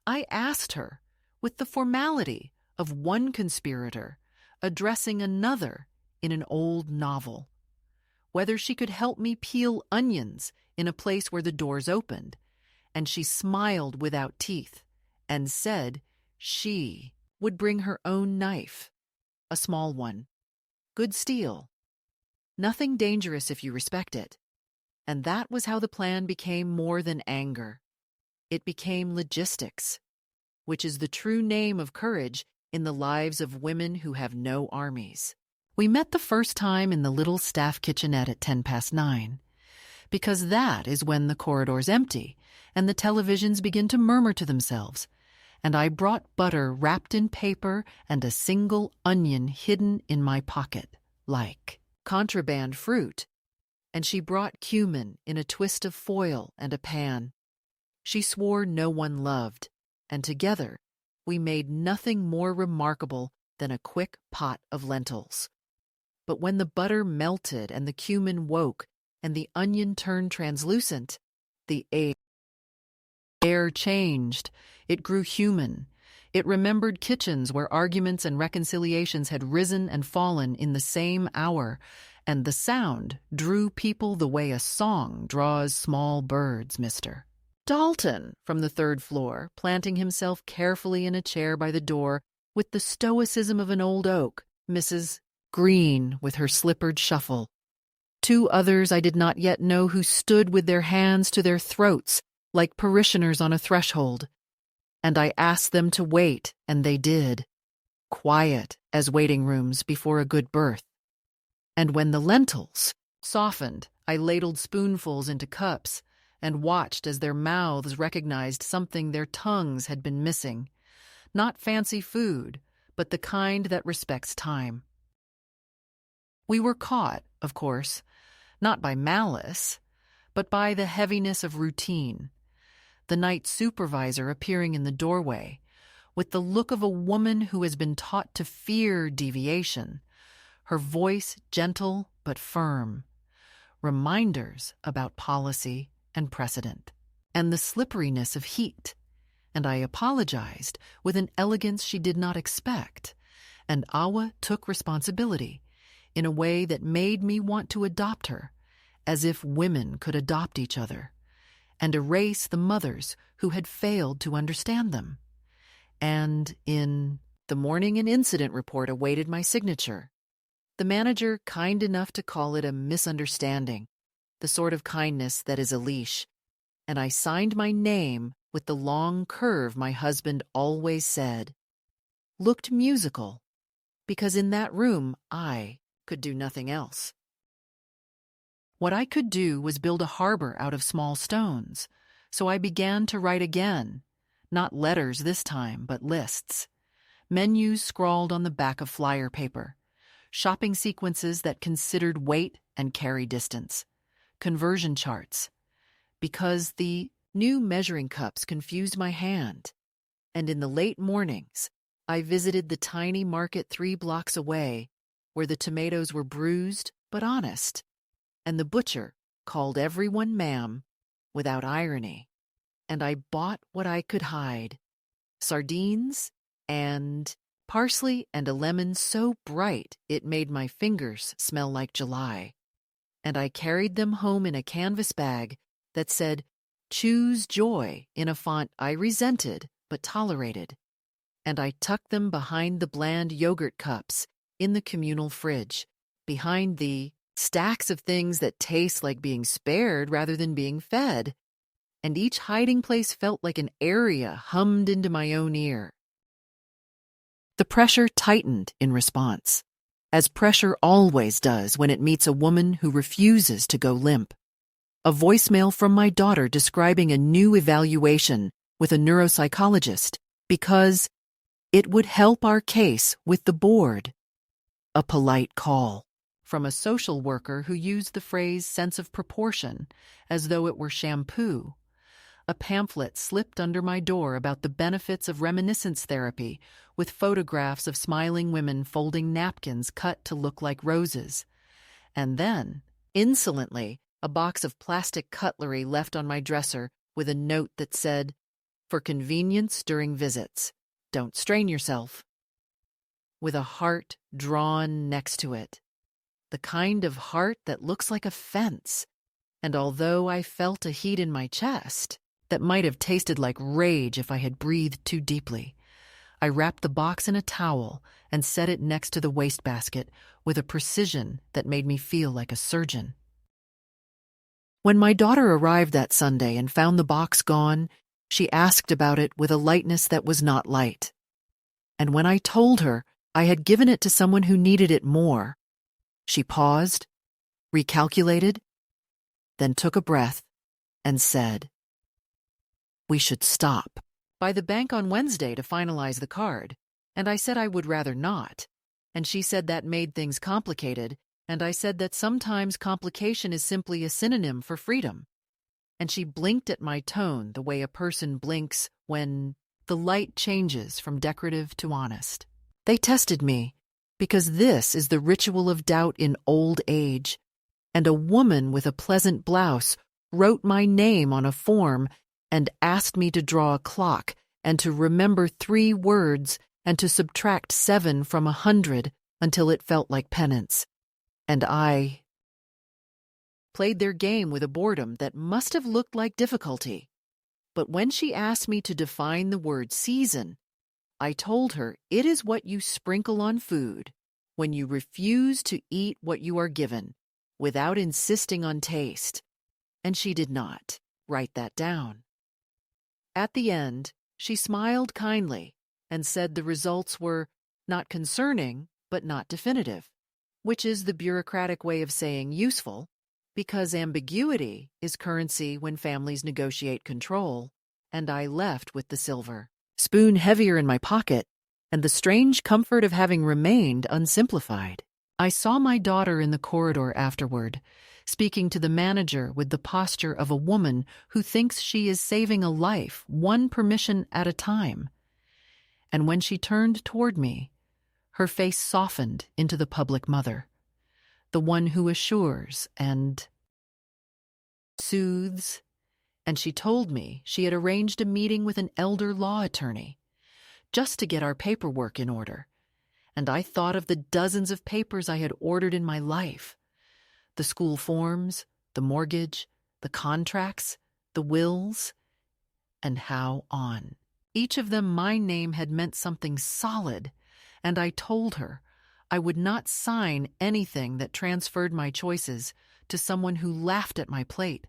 A: I asked her, with the formality of one conspirator addressing another in an old novel, whether she could help me peel onions in a place where the doors opened, and she smiled without teeth and said she would bring her own knife, a small one, good steel, nothing dangerous if you respect it. And that was how the plan became more than anger. It became logistics, which is the true name of courage in the lives of women who have no armies. We met the first time in the little staff kitchenette at 9:10, because that is when the corridor's empty and the televisions begin to murmur to themselves, and I brought butter wrapped in paper and a single onion hidden in my pocket, like contraband fruit, and she brought cumin in a twist of foil and a pan. She swore no one loved, and together we made nothing more remarkable than a quick pot of lentils. But when the butter melted and the cumin woke and the onion turned translucent, the air changed. It grew human. It remembered kitchens where arguments and reconciliations had risen and fallen in the same hour, and the sound drew people the way a song draws small birds, Mr. Dalton, from the third floor, planting himself carefully in a chair by the door with the stoicism of an old oak, Mrs. Green with her slippered shuffle. Two others I did not yet know who stood with their hands to their throats like parishioners on a threshold. And I asked them to wait, and they did, quiet as waiting rooms before a good birth. And when the lentils softened, I ladled spoonfuls into cups and watched as their mouths recognized something their tongues had been missing. Not fancy food, but the kind that respects time. We were caught, of course, not by malice, but by the heaviness of routine. The night supervisor appearing in the doorway, with the look of a woman who has been taught to fear deviation, her voice gentle but firm, reminders about policy and precedent, and the slipperiness of heat. And I apologized with an elegance she did not expect, and Awa took responsibility in a way that made me want to adopt her, as if women could adopt each other, and erase the mothers who had failed to understand them. And in the morning an incident report awaited my signature. The manager kind enough to call it a misunderstanding, the sort of kindness that is a leash, and I signed my name with the long curve my husband always said looked musical, because in that room I could do nothing else. What I could do was build a harbor out of small stones, so I began to write again, not letters this time, but lists, menus scrawled on the back of flyer paper, shopping sequences that considered weight and carry distance, conversion charts, because the new measuring cups confused my hand, and in the late mornings I visited the tiny market 3 blocks away where the tomatoes were bruised but honest, and the butcher called everyone ma'am without irony, and I bought what I could hide, sardines and parsley and a lemon so bright it made my fingers smell like July, and I carried them home in a canvas bag that said, "Choose joy," in a font I resented but tolerated, and I tucked them behind the bland yogurt cups in the communal fridge, behind the stacks of things that taste like being spared rather than being fed, and each hiding place felt like an area hummed into my own ear. The pressure tightened in response, as pressure always does when it meets a woman who refuses to go limp. A voicemail from my daughter describing a new evaluation with a neuropsychologist because it would help our case with the board. A polite call from a social worker who used the phrase sense of proportion as though it were shampoo. a pamphlet slipped under my door about the benefits of reminiscence therapy, with photographs of smiling women folding napkins cut to look like roses. And then, insolently, a box of plastic cutlery left on my dresser with a note that said, "For convenience during visits. Don't strain yourself." With a heart drawn next to it. The kind of heart that looks like a fence. And although I felt a heat in my chest that might have tasted like rage if I had breathed too deeply, I wrapped the box in a towel and set it next to the wastebasket with a precision that made me feel like a surgeon. When my daughter arrived that Sunday and found the box gone, she asked about it with a lightness that was not light. And when I told her I had given it to someone who needed it more, she paused, recalculated, then took a breath and said, "We should stop by the bank on Wednesday to finalize the card." And I said I would rather not. And she said that made things complicated, and I said that sometimes complication is simply a synonym for freedom. And she blinked at my tone the way a person blinks when the light changes from decorative to honest. They tested me, because this is the ritual of doubt in old age. And a woman with a pleasant blouse wrote my name on a form and asked me to draw a clock and to remember 3 words and to subtract 7 from 100 until it felt like penance. And I played their game with a boredom that must have looked like difficulty. But when she asked me to define the word season, I told her it is what you sprinkle on food when you refuse to eat what you are given without insisting on taste. And she did not write that down. At the end, she smiled kindly and said the results were not concerning, but not definitive, which is the bureaucratic way of saying useful, because ambiguity is currency when families negotiate control, and I left with the silver spoon heavier in my pocket and the strange comfort of having remained unsimplified. I saw my daughter in the corridor afterward, speaking to the manager with the posture of a woman who thinks she is saving a life one permission at a time. And when she turned toward me, her face softened into the public mother, the one who assures and soothes, and she told me she had arranged a meeting with an elder law attorney just to get our paperwork in order. And I thought of the dozens of papers I had ordered in my life. The school forms, the mortgage, the contracts, the wills, and how on. Each of them my name had meant something solid, and I told her I would not sign anything that transferred my choices to someone who laughed at my plate.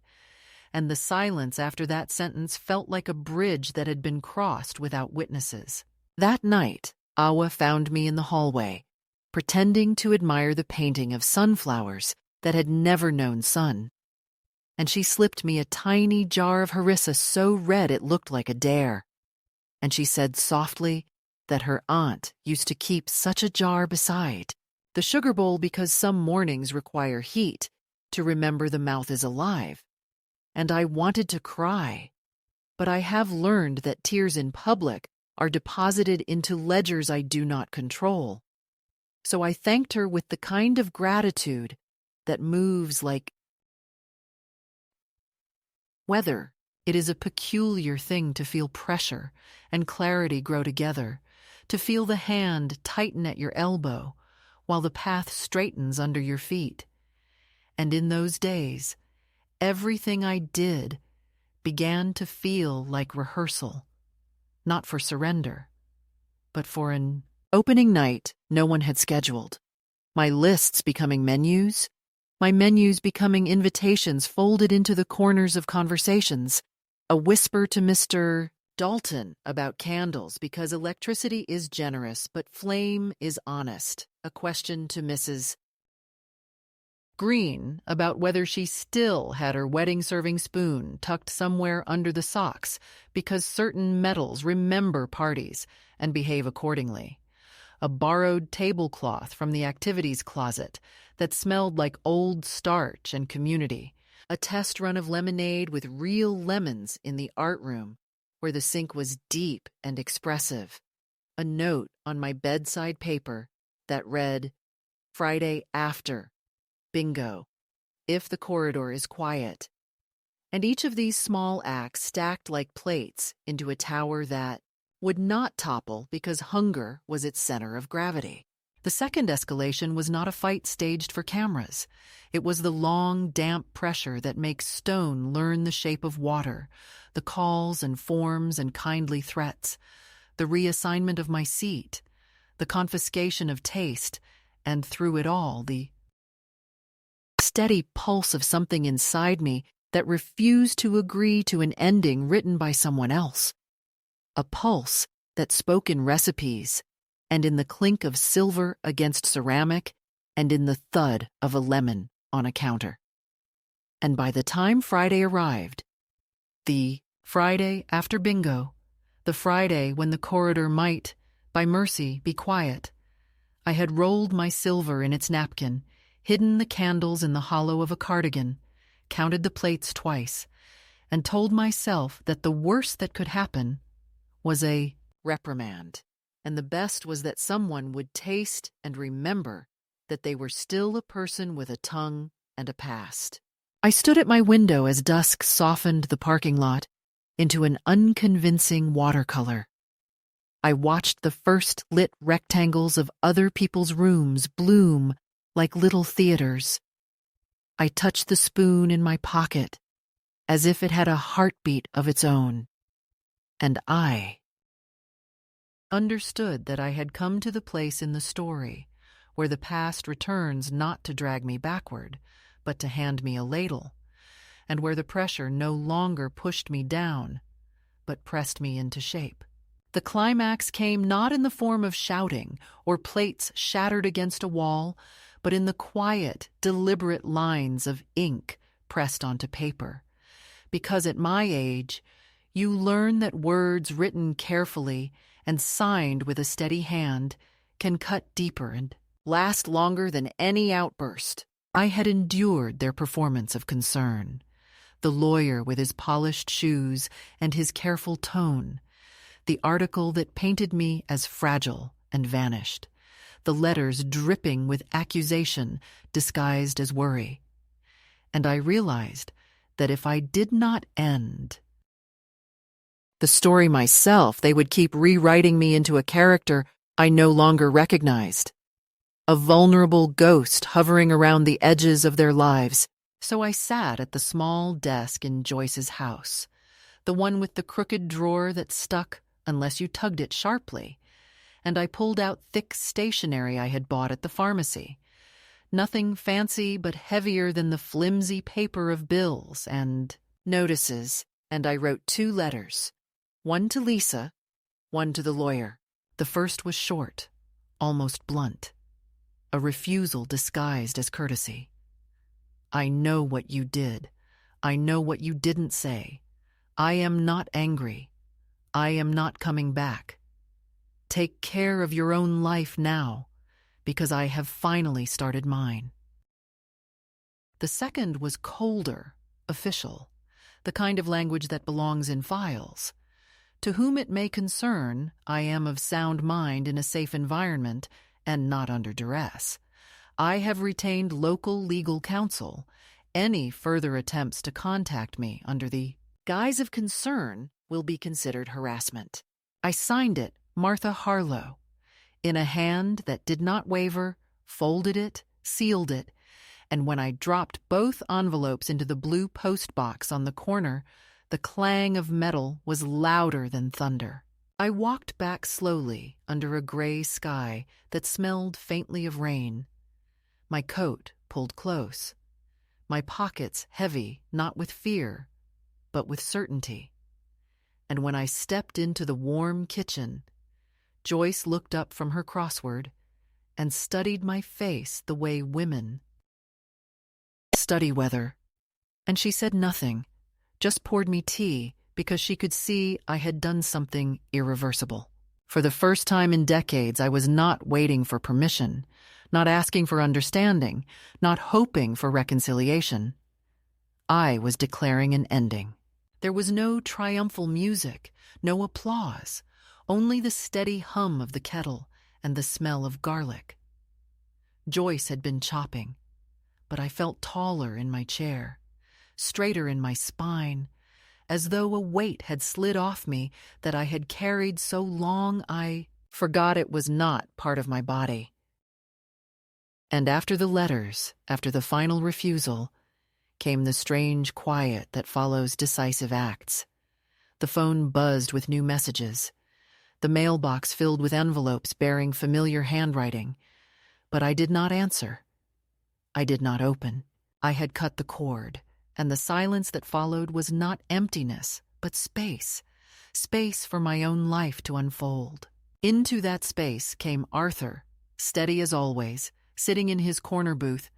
A: And the silence after that sentence felt like a bridge that had been crossed without witnesses. That night, Awa found me in the hallway, pretending to admire the painting of sunflowers that had never known sun. And she slipped me a tiny jar of harissa so red it looked like a dare. And she said softly that her aunt used to keep such a jar beside the sugar bowl because some mornings require heat to remember the mouth is alive. And I wanted to cry, but I have learned that tears in public are deposited into ledgers I do not control. So I thanked her with the kind of gratitude that moves like weather. It is a peculiar thing to feel pressure and clarity grow together, to feel the hand tighten at your elbow while the path straightens under your feet. And in those days, everything I did began to feel like rehearsal, not for surrender, but for an opening night no one had scheduled. My lists becoming menus, my menus becoming invitations folded into the corners of conversations, a whisper to Mr. Dalton about candles because electricity is generous but flame is honest, a question to Mrs. Green about whether she still had her wedding-serving spoon tucked somewhere under the socks because certain metals remember parties and behave accordingly. A borrowed tablecloth from the activities closet that smelled like old starch and community. A test run of lemonade with real lemons in the art room, where the sink was deep and expressive. A note on my bedside paper that read, Friday after, bingo, if the corridor is quiet. And each of these small acts stacked like plates into a tower that would not topple because hunger was its center of gravity. The second escalation was not a fight staged for cameras. It was the long, damp pressure that makes stone learn the shape of water, the calls and forms and kindly threats, the reassignment of my seat, the confiscation of taste, and through it all, the steady pulse of something inside me that refused to agree to an ending written by someone else. A pulse that spoke in recipes, and in the clink of silver against ceramic, and in the thud of a lemon on a counter. And by the time Friday arrived, the Friday after bingo, the Friday when the corridor might, by mercy, be quiet, I had rolled my silver in its napkin, hidden the candles in the hollow of a cardigan, counted the plates twice, and told myself that the worst that could happen was a reprimand. And the best was that someone would taste and remember that they were still a person with a tongue and a past. I stood at my window as dusk softened the parking lot into an unconvincing watercolor. I watched the first lit rectangles of other people's rooms bloom like little theaters. I touched the spoon in my pocket as if it had a heartbeat of its own. And I understood that I had come to the place in the story where the past returns not to drag me backward, but to hand me a ladle, and where the pressure no longer pushed me down, but pressed me into shape. The climax came not in the form of shouting or plates shattered against a wall, but in the quiet, deliberate lines of ink pressed onto paper. Because at my age, you learn that words written carefully and signed with a steady hand can cut deeper and last longer than any outburst. I had endured their performance of concern. The lawyer with his polished shoes and his careful tone. The article that painted me as fragile and vanished. The letters dripping with accusation disguised as worry. And I realized that if I did not end the story myself, they would keep rewriting me into a character I no longer recognized. A vulnerable ghost hovering around the edges of their lives. So I sat at the small desk in Joyce's house, the one with the crooked drawer that stuck unless you tugged it sharply, and I pulled out thick stationery I had bought at the pharmacy. Nothing fancy but heavier than the flimsy paper of bills and notices, and I wrote 2 letters. One to Lisa, one to the lawyer. The first was short, almost blunt. A refusal disguised as courtesy. I know what you did. I know what you didn't say. I am not angry. I am not coming back. Take care of your own life now, because I have finally started mine. The second was colder, official, the kind of language that belongs in files. To whom it may concern, I am of sound mind in a safe environment and not under duress. I have retained local legal counsel. Any further attempts to contact me under the guise of concern will be considered harassment. I signed it, Martha Harlow, in a hand that did not waver, folded it, sealed it, and when I dropped both envelopes into the blue post box on the corner, the clang of metal was louder than thunder. I walked back slowly under a gray sky that smelled faintly of rain. My coat pulled close. My pockets heavy, not with fear, but with certainty. And when I stepped into the warm kitchen, Joyce looked up from her crossword and studied my face the way women study weather. And she said nothing, just poured me tea because she could see I had done something irreversible. For the first time in decades, I was not waiting for permission, not asking for understanding, not hoping for reconciliation. I was declaring an ending. There was no triumphal music, no applause, only the steady hum of the kettle and the smell of garlic. Joyce had been chopping, but I felt taller in my chair, straighter in my spine, as though a weight had slid off me that I had carried so long I forgot it was not part of my body. And after the letters, after the final refusal, came the strange quiet that follows decisive acts. The phone buzzed with new messages, the mailbox filled with envelopes bearing familiar handwriting, but I did not answer. I did not open. I had cut the cord, and the silence that followed was not emptiness, but space, space for my own life to unfold. Into that space came Arthur, steady as always, sitting in his corner booth,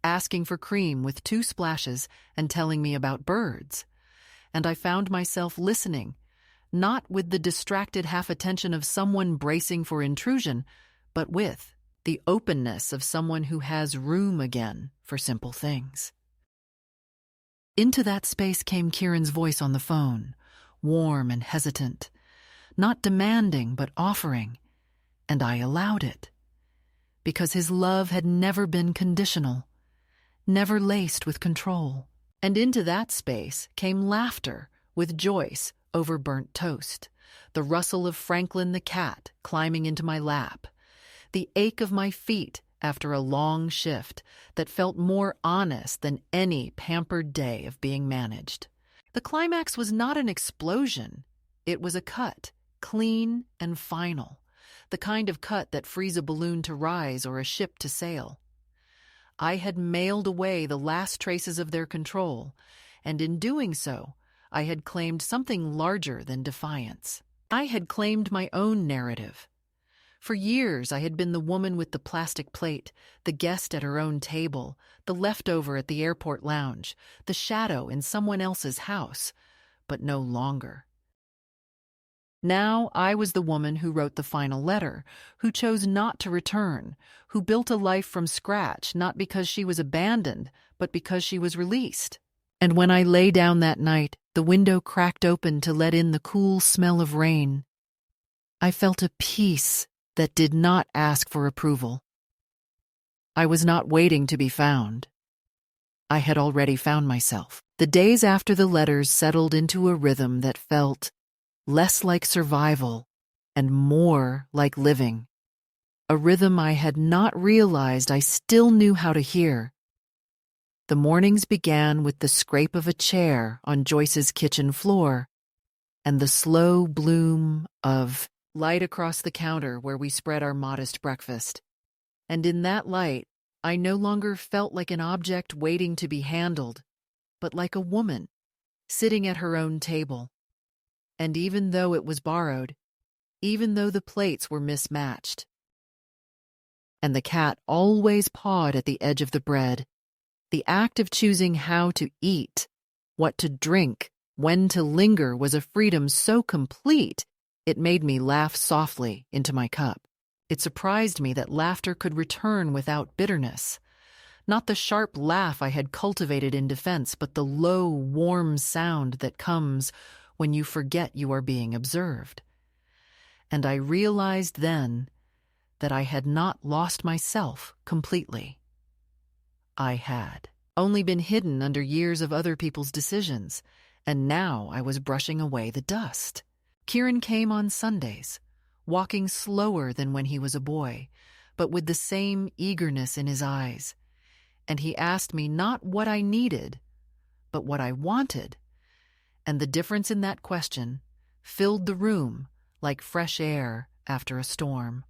A: asking for cream with 2 splashes and telling me about birds. And I found myself listening, not with the distracted half-attention of someone bracing for intrusion, but with the openness of someone who has room again for simple things. Into that space came Kieran's voice on the phone, warm and hesitant, not demanding but offering, and I allowed it, because his love had never been conditional, never laced with control. And into that space came laughter with Joyce over burnt toast, the rustle of Franklin the cat climbing into my lap, the ache of my feet after a long shift that felt more honest than any pampered day of being managed. The climax was not an explosion. It was a cut, clean and final, the kind of cut that frees a balloon to rise or a ship to sail. I had mailed away the last traces of their control, and in doing so, I had claimed something larger than defiance. I had claimed my own narrative. For years, I had been the woman with the plastic plate, the guest at her own table, the leftover at the airport lounge, the shadow in someone else's house, but no longer. Now I was the woman who wrote the final letter, who chose not to return, who built a life from scratch, not because she was abandoned, but because she was released. And when I lay down that night, the window cracked open to let in the cool smell of rain. I felt a peace that did not ask for approval. I was not waiting to be found. I had already found myself. The days after the letters settled into a rhythm that felt less like survival and more like living. A rhythm I had not realized I still knew how to hear. The mornings began with the scrape of a chair on Joyce's kitchen floor and the slow bloom of light across the counter where we spread our modest breakfast. And in that light, I no longer felt like an object waiting to be handled, but like a woman sitting at her own table. And even though it was borrowed, even though the plates were mismatched, and the cat always pawed at the edge of the bread, the act of choosing how to eat, what to drink, when to linger was a freedom so complete it made me laugh softly into my cup. It surprised me that laughter could return without bitterness. Not the sharp laugh I had cultivated in defense, but the low, warm sound that comes when you forget you are being observed. And I realized then that I had not lost myself completely. I had only been hidden under years of other people's decisions, and now I was brushing away the dust. Kieran came on Sundays, walking slower than when he was a boy, but with the same eagerness in his eyes. And he asked me not what I needed, but what I wanted. And the difference in that question filled the room like fresh air after a storm.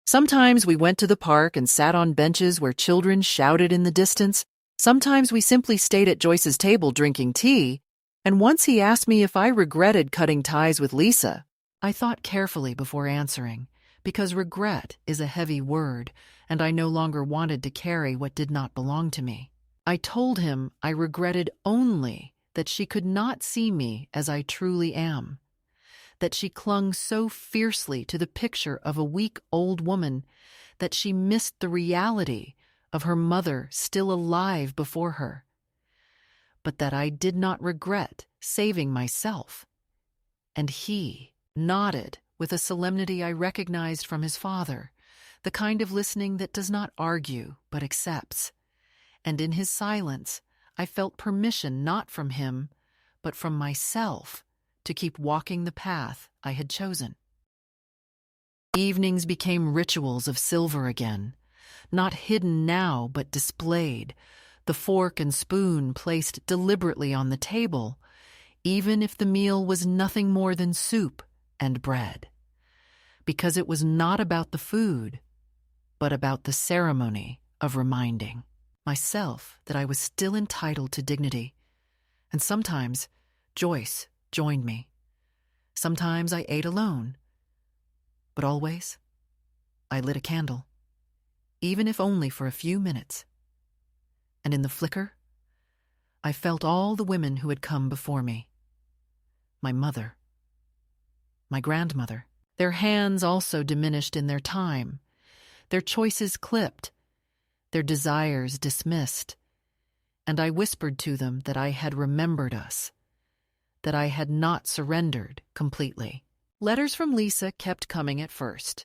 A: Sometimes we went to the park and sat on benches where children shouted in the distance. Sometimes we simply stayed at Joyce's table drinking tea. And once he asked me if I regretted cutting ties with Lisa. I thought carefully before answering, because regret is a heavy word, and I no longer wanted to carry what did not belong to me. I told him I regretted only that she could not see me as I truly am, that she clung so fiercely to the picture of a weak old woman that she missed the reality of her mother still alive before her. but that I did not regret saving myself. And he nodded with a solemnity I recognized from his father, the kind of listening that does not argue but accepts. And in his silence, I felt permission not from him, but from myself to keep walking the path I had chosen. Evenings became rituals of silver again, not hidden now but displayed, the fork and spoon placed deliberately on the table, even if the meal was nothing more than soup and bread. Because it was not about the food, but about the ceremony of reminding myself that I was still entitled to dignity. And sometimes Joyce joined me. Sometimes I ate alone. But always, I lit a candle, even if only for a few minutes. And in the flicker, I felt all the women who had come before me. My mother, my grandmother. Their hands also diminished in their time, their choices clipped, their desires dismissed, and I whispered to them that I had remembered us, that I had not surrendered completely. Letters from Lisa kept coming at first,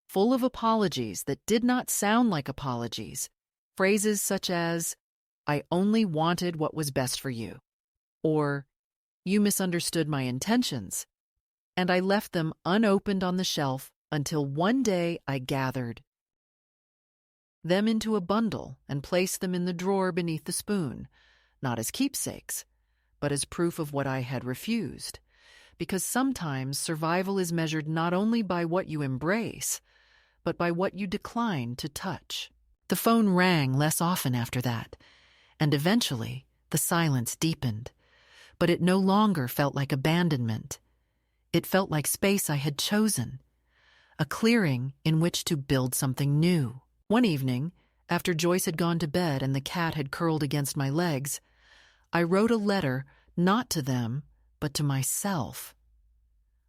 A: full of apologies that did not sound like apologies, phrases such as, "I only wanted what was best for you," or "You misunderstood my intentions," and I left them unopened on the shelf until one day I gathered them into a bundle and placed them in the drawer beneath the spoon, not as keepsakes, but as proof of what I had refused. Because sometimes survival is measured not only by what you embrace, but by what you decline to touch. The phone rang less often after that, and eventually the silence deepened, but it no longer felt like abandonment. It felt like space I had chosen, a clearing in which to build something new. One evening, after Joyce had gone to bed and the cat had curled against my legs, I wrote a letter not to them, but to myself.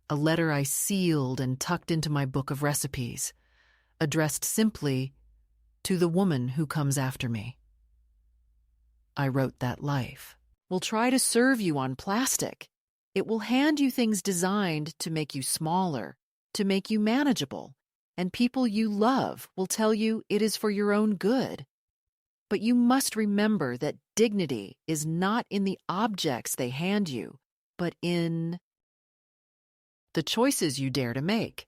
A: A letter I sealed and tucked into my book of recipes, addressed simply to the woman who comes after me. I wrote that life will try to serve you on plastic. It will hand you things designed to make you smaller, to make you manageable, and people you love will tell you it is for your own good. But you must remember that dignity is not in the objects they hand you, but in the choices you dare to make.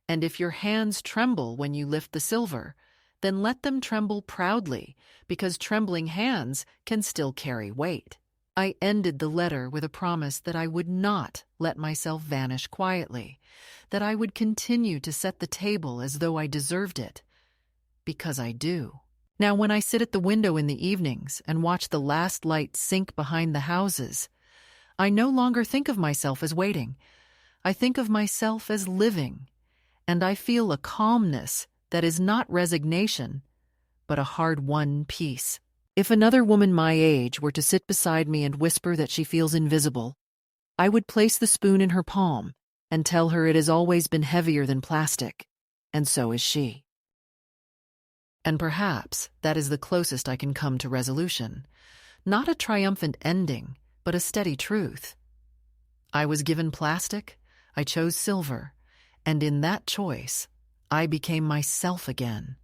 A: And if your hands tremble when you lift the silver, then let them tremble proudly, because trembling hands can still carry weight. I ended the letter with a promise that I would not let myself vanish quietly, that I would continue to set the table as though I deserved it, because I do. Now, when I sit at the window in the evenings and watch the last light sink behind the houses, I no longer think of myself as waiting. I think of myself as living, and I feel a calmness that is not resignation, but a hard-won peace. If another woman my age were to sit beside me and whisper that she feels invisible, I would place the spoon in her palm and tell her it has always been heavier than plastic, and so is she. And perhaps that is the closest I can come to resolution, not a triumphant ending, but a steady truth. I was given plastic, I chose silver, and in that choice, I became myself again.